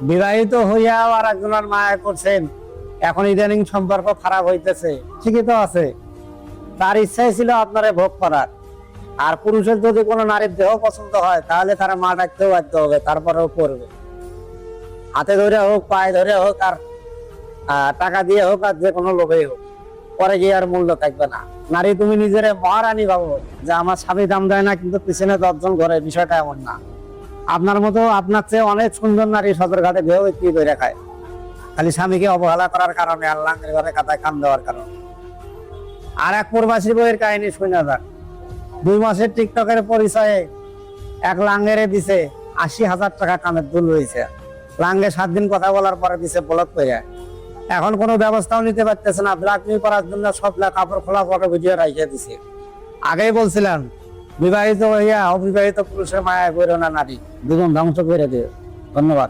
বিবাহিত হইয়াও আর একজনের মায়া করছেন, এখন ইদানিং সম্পর্ক খারাপ হইতেছে, ঠিকই তো আছে। তার ইচ্ছাই ছিল আপনারে ভোগ করার। আর পুরুষের যদি কোনো নারীর দেহ পছন্দ হয় তাহলে তারা মা ডাকতেও বাধ্য হবে, তারপরেও করবে। হাতে ধরে হোক, পায়ে ধরে হোক, আর টাকা দিয়ে হোক, আর যে কোনো লোভেই হোক, পরে গিয়ে আর মূল্য থাকবে না। নারী তুমি নিজের মহারানী ভাবো যে আমার স্বামী দাম দেয় না কিন্তু পিছনে 10 জন ঘরে, বিষয়টা এমন না। আপনার মতো আপনার চেয়ে অনেক সুন্দর নারী সদরঘাটে দেহ বিক্রি করে খায়, খালি স্বামীকে অবহেলা করার কারণে, আল্লাহের ঘরে কাতায় কান দেওয়ার কারণে। আর এক প্রবাসী বইয়ের কাহিনী শুনে যাক। 2 মাসের টিকটকের পরিচয়ে এক লাঙ্গেরে দিছে 80,000 টাকা কামের দুল রয়েছে। লাঙ্গে 7 দিন কথা বলার পরে দিছে ব্লক করে। এখন কোনো ব্যবস্থাও নিতে পারতেছে না, ব্ল্যাকমেইল করার জন্য সব কাপড় খোলা ফটো ভিডিও রাখিয়ে দিছে। আগেই বলছিলাম বিবাহিত হইয়া অবিবাহিত পুরুষের মায়া করো না নারী, দুজন ধ্বংস করে দিও। ধন্যবাদ।